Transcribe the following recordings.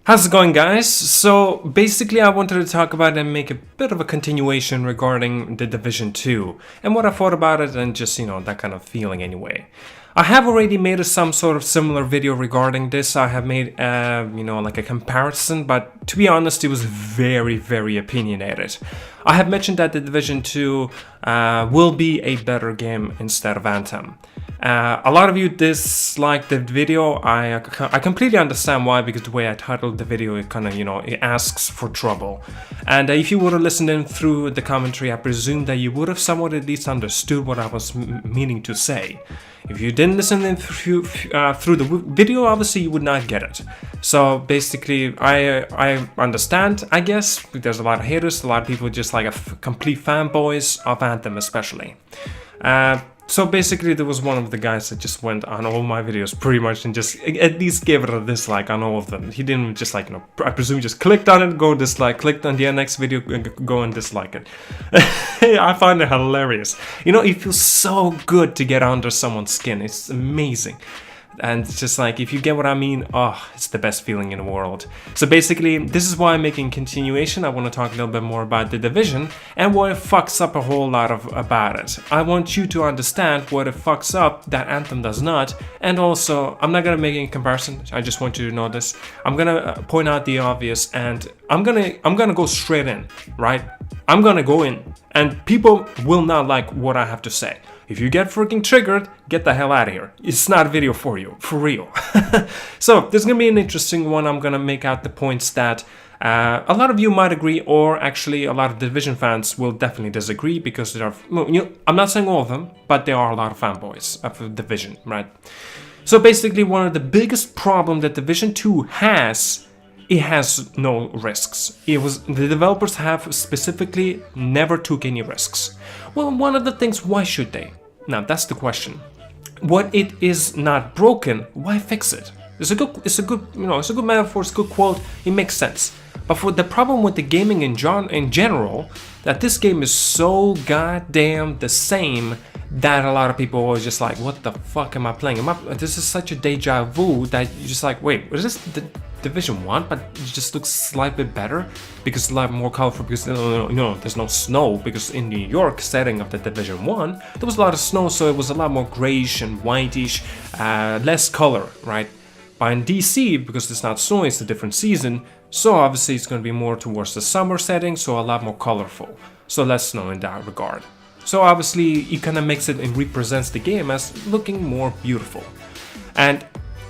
How's it going, guys? So basically I wanted to talk about and make a bit of a continuation regarding The Division 2 and what I thought about it and just, that kind of feeling anyway. I have already made some sort of similar video regarding this. I have made, like a comparison, but to be honest, it was very opinionated. I have mentioned that The Division 2 will be a better game instead of Anthem. A lot of you disliked the video. I completely understand why, because the way I titled the video, it kind of, it asks for trouble. And if you would have listened in through the commentary, I presume that you would have somewhat at least understood what I was meaning to say. If you didn't listen in through the video, obviously you would not get it. So basically, I understand, I guess. There's a lot of haters, a lot of people just like complete fanboys of Anthem especially. So basically there was one of the guys that just went on all my videos pretty much and just at least gave it a dislike on all of them. He didn't just I presume just clicked on it, go dislike, clicked on the next video, go and dislike it. I find it hilarious. It feels so good to get under someone's skin. It's amazing. And it's just like, if you get what I mean, it's the best feeling in the world. So basically, this is why I'm making continuation. I want to talk a little bit more about The Division and what it fucks up a whole lot about it. I want you to understand what it fucks up that Anthem does not. And also, I'm not going to make any comparison. I just want you to know this. I'm going to point out the obvious, and I'm gonna go straight in, right? I'm going to go in, and people will not like what I have to say. If you get freaking triggered, get the hell out of here. It's not a video for you, for real. So, this is going to be an interesting one. I'm going to make out the points that a lot of you might agree, or actually a lot of Division fans will definitely disagree, because there are, I'm not saying all of them, but there are a lot of fanboys of Division, right? So basically, one of the biggest problems that Division 2 has, it has no risks. The developers have specifically never took any risks. Well, one of the things, why should they? Now that's the question. What it is not broken, why fix it? It's a good metaphor, it's a good quote, it makes sense. But for the problem with the gaming in general, that this game is so goddamn the same that a lot of people are just like, what the fuck am I playing? This is such a deja vu that you're just like, wait, is this the Division 1, but it just looks slightly better because it's a lot more colorful, because there's no snow, because in New York setting of the Division 1 there was a lot of snow, so it was a lot more grayish and whitish, less color, right? But in DC, because it's not snowing, it's a different season, so obviously it's going to be more towards the summer setting, so a lot more colorful, so less snow in that regard. So obviously it kind of makes it and represents the game as looking more beautiful. And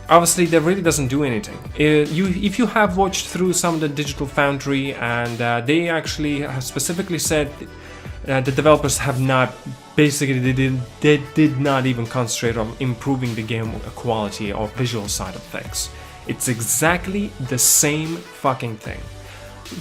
obviously that really doesn't do anything. If you have watched through some of the Digital Foundry, and they actually have specifically said the developers have not, basically they did not even concentrate on improving the game quality or visual side of things. It's exactly the same fucking thing.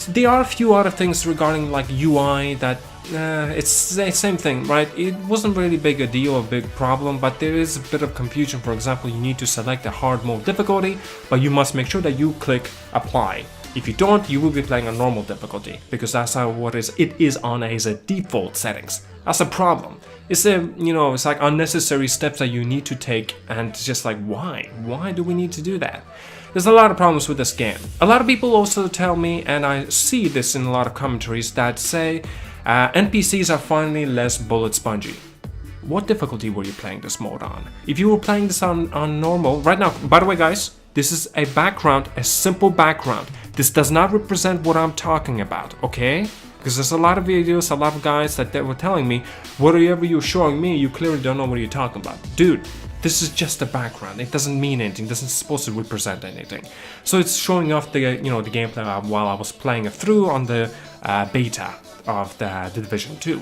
There are a few other things regarding like UI that it's the same thing, right? It wasn't really big a deal or big problem, but there is a bit of confusion. For example, you need to select the hard mode difficulty, but you must make sure that you click apply. If you don't, you will be playing on normal difficulty, because that's how it is on as a default settings. That's a problem. It's it's like unnecessary steps that you need to take, and it's just like, why? Why do we need to do that? There's a lot of problems with this game. A lot of people also tell me, and I see this in a lot of commentaries, that say NPCs are finally less bullet spongy. What difficulty were you playing this mode on? If you were playing this on normal, right now, by the way guys, this is a background, a simple background. This does not represent what I'm talking about, okay? Because there's a lot of videos, a lot of guys that they were telling me, whatever you're showing me, you clearly don't know what you're talking about. Dude, this is just a background. It doesn't mean anything. It doesn't supposed to represent anything. So it's showing off the the gameplay while I was playing it through on the beta of the Division 2.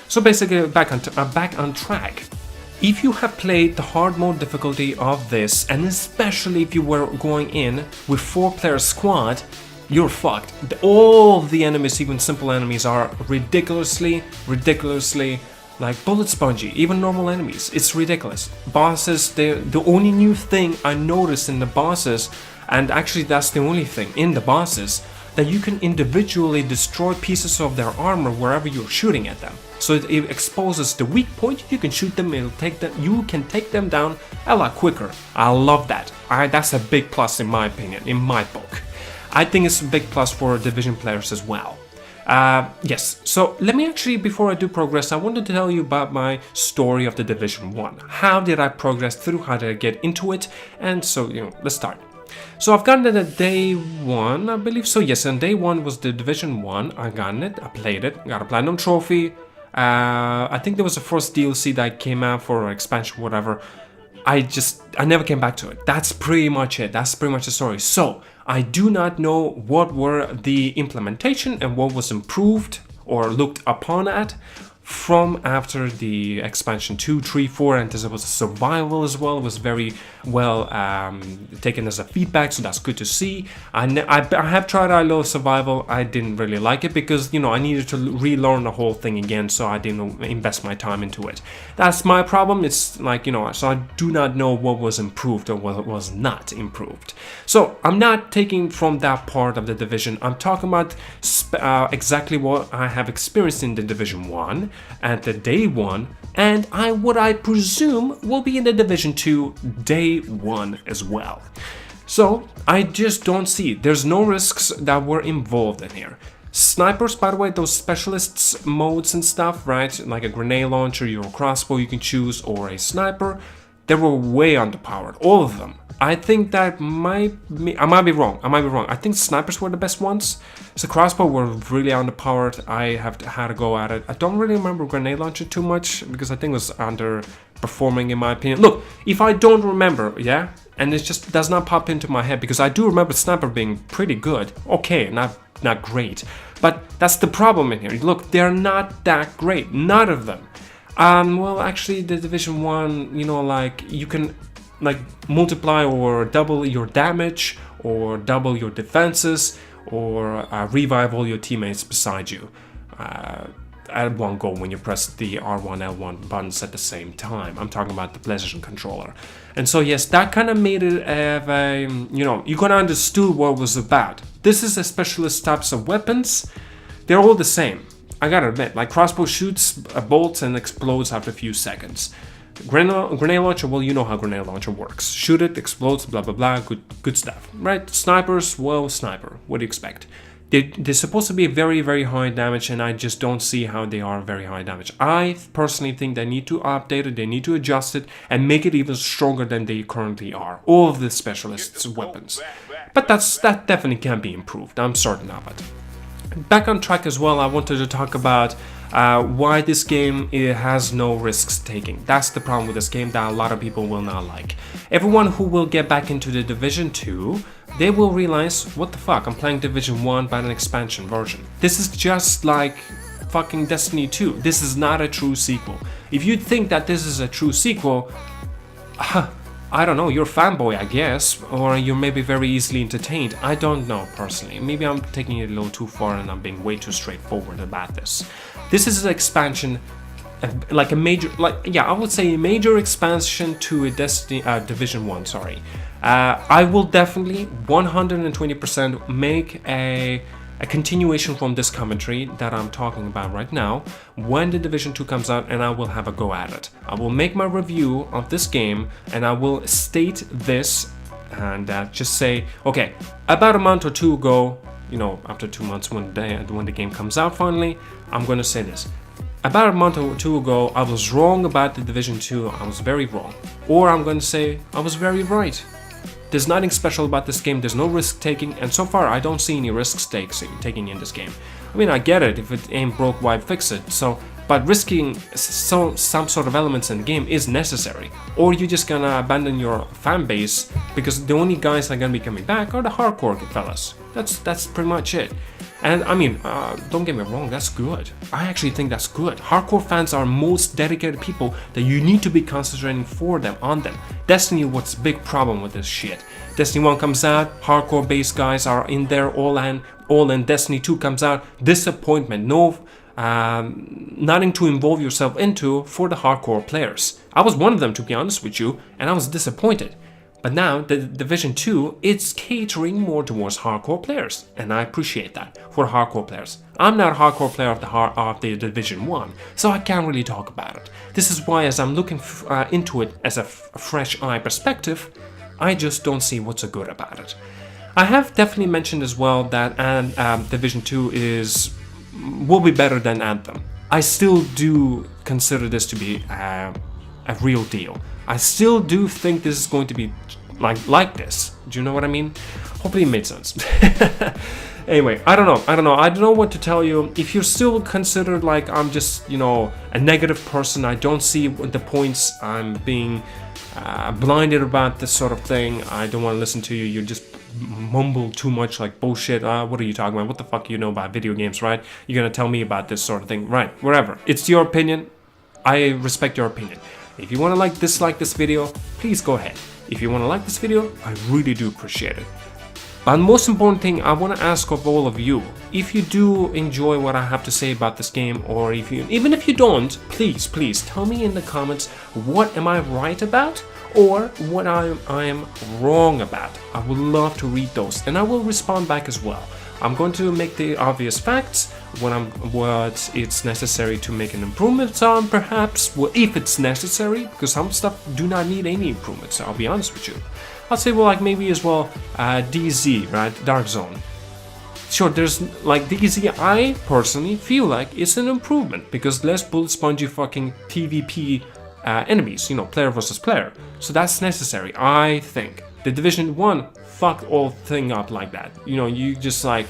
So basically, back on track. If you have played the hard mode difficulty of this, and especially if you were going in with 4-player squad, you're fucked. All of the enemies, even simple enemies, are ridiculously like bullet spongy. Even normal enemies, it's ridiculous. Bosses, the only new thing I noticed in the bosses, and actually that's the only thing in the bosses, that you can individually destroy pieces of their armor wherever you're shooting at them. So it exposes the weak point, you can shoot them, you can take them down a lot quicker. I love that. That's a big plus in my opinion, in my book. I think it's a big plus for Division players as well. Yes, so let me actually, before I do progress, I wanted to tell you about my story of the Division 1. How did I progress through, how did I get into it, and so, let's start. So I've gotten it at day 1, I believe so, yes, and day 1 was the Division 1, I got it, I played it, got a Platinum Trophy, I think there was a first DLC that came out for expansion, whatever. I never came back to it. That's pretty much it. That's pretty much the story. So, I do not know what were the implementation and what was improved or looked upon at from after the expansion 2, 3, 4, and there was a survival as well. It was very well taken as a feedback, so that's good to see. I have tried ILO survival. I didn't really like it because, I needed to relearn the whole thing again, so I didn't invest my time into it. That's my problem. It's like, so I do not know what was improved or what was not improved. So I'm not taking from that part of the Division. I'm talking about exactly what I have experienced in the Division 1 at the day 1, and what I presume will be in the Division 2 day 1 as well. So I just don't see, there's no risks that were involved in here. Snipers, by the way, those specialists modes and stuff, right, like a grenade launcher, your crossbow you can choose, or a sniper, they were way underpowered, all of them. I think that I might be wrong. I think snipers were the best ones. So crossbow were really underpowered. I had to go at it. I don't really remember grenade launcher too much because I think it was underperforming in my opinion. Look, if I don't remember, yeah, and it just does not pop into my head because I do remember sniper being pretty good. Okay, not great, but that's the problem in here. Look, they're not that great. None of them. Well, actually, the Division 1, like you can multiply or double your damage or double your defenses or revive all your teammates beside you at one go when you press the R1, L1 buttons at the same time. I'm talking about the PlayStation controller. And so yes, that kind of made it you kind of understood what it was about. This is a specialist types of weapons. They're all the same. I gotta admit, like crossbow shoots bolts and explodes after a few seconds. Grenade launcher, well, you know how grenade launcher works. Shoot it, explodes, blah blah blah, good stuff, right? Snipers, well, sniper, what do you expect? They're supposed to be very, very high damage, and I just don't see how they are very high damage. I personally think they need to update it, they need to adjust it, and make it even stronger than they currently are. All of the specialists' weapons. But that definitely can be improved, I'm certain of it. Back on track as well, I wanted to talk about why this game has no risks taking. That's the problem with this game that a lot of people will not like. Everyone who will get back into the Division 2, they will realize, what the fuck, I'm playing Division 1 but an expansion version. This is just like fucking Destiny 2. This is not a true sequel. If you think that this is a true sequel, I don't know, you're a fanboy, I guess, or you're maybe very easily entertained. I don't know, personally. Maybe I'm taking it a little too far and I'm being way too straightforward about this. This is an expansion, like a major, I would say a major expansion to a Division 1, sorry. I will definitely 120% make a continuation from this commentary that I'm talking about right now when the Division 2 comes out, and I will have a go at it. I will make my review of this game and I will state this and just say, okay, about a month or two ago, after 2 months when the game comes out finally, I'm going to say this. About a month or two ago, I was wrong about the Division 2, I was very wrong. Or I'm going to say, I was very right. There's nothing special about this game, there's no risk taking, and so far I don't see any risks taking in this game. I mean, I get it, if it ain't broke, why fix it? But risking some sort of elements in the game is necessary. Or you're just gonna abandon your fan base because the only guys that are gonna be coming back are the hardcore fellas. That's pretty much it. And I mean, don't get me wrong, that's good. I actually think that's good. Hardcore fans are most dedicated people that you need to be concentrating on them. Destiny, what's the big problem with this shit? Destiny 1 comes out, hardcore base guys are in there all in. Destiny 2 comes out, disappointment, nothing to involve yourself into for the hardcore players. I was one of them, to be honest with you, and I was disappointed. But now, the Division 2, it's catering more towards hardcore players, and I appreciate that, for hardcore players. I'm not a hardcore player of the Division 1, so I can't really talk about it. This is why, as I'm looking into it as a fresh eye perspective, I just don't see what's so good about it. I have definitely mentioned as well that Division 2 will be better than Anthem. I still do consider this to be a real deal. I still do think this is going to be like this. Do you know what I mean? Hopefully it made sense. Anyway, I don't know. I don't know what to tell you. If you're still considered like I'm just, a negative person, I don't see the points, I'm being blinded about this sort of thing, I don't want to listen to you, you just mumble too much like bullshit, what are you talking about, what the fuck you know about video games, right? You're gonna tell me about this sort of thing, right? Whatever, it's your opinion, I respect your opinion. If you want to dislike this video, please go ahead. If you want to like this video, I really do appreciate it. But the most important thing I want to ask of all of you, if you do enjoy what I have to say about this game, or even if you don't, please tell me in the comments what am I right about or what I am wrong about. I would love to read those and I will respond back as well. I'm going to make the obvious facts, what it's necessary to make an improvement on, perhaps, if it's necessary, because some stuff do not need any improvements, I'll be honest with you. I'd say, maybe as well, DZ, right? Dark Zone. Sure, there's DZ, I personally feel like it's an improvement because less bullet spongy fucking PvP enemies, player versus player. So that's necessary, I think. The Division 1 fucked all thing up like that. You just like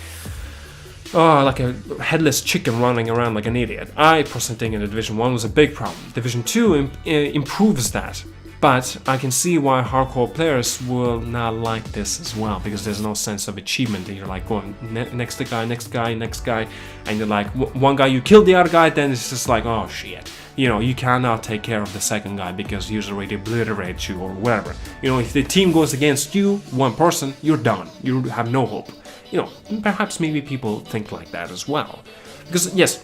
a headless chicken running around like an idiot. I personally think in the Division 1 was a big problem. Division 2 improves that. But I can see why hardcore players will not like this as well, because there's no sense of achievement. You're like going next guy, and you're like one guy you killed the other guy, then it's just like, oh shit. You cannot take care of the second guy because he's already obliterated you or whatever. If the team goes against you, one person, you're done. You have no hope. Perhaps maybe people think like that as well. Because yes,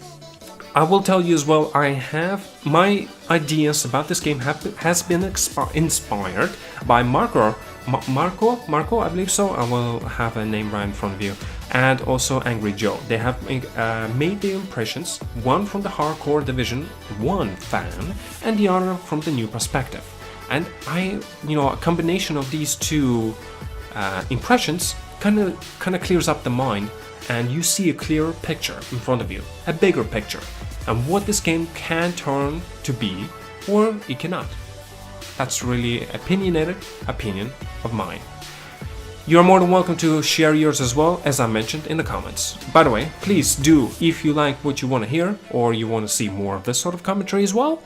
I will tell you as well, I have my ideas about this game has been inspired by Marco, I believe so. I will have a name right in front of you, and also Angry Joe. They have made their impressions, one from the hardcore Division 1 fan, and the other from the new perspective. And a combination of these two impressions kind of clears up the mind. And you see a clearer picture in front of you, a bigger picture, and what this game can turn to be, or it cannot. That's really opinionated opinion of mine. You're more than welcome to share yours as well, as I mentioned in the comments. By the way, please do, if you like what you want to hear, or you want to see more of this sort of commentary as well,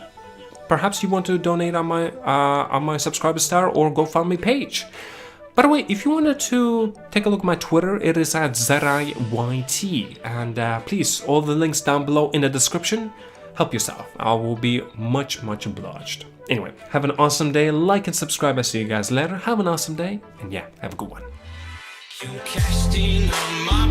perhaps you want to donate on my subscriber star or GoFundMe page. By the way, if you wanted to take a look at my Twitter, it is at ZeraiYT. And please, all the links down below in the description. Help yourself. I will be much obliged. Anyway, have an awesome day. Like and subscribe. I'll see you guys later. Have an awesome day. And yeah, have a good one. You cashed in on my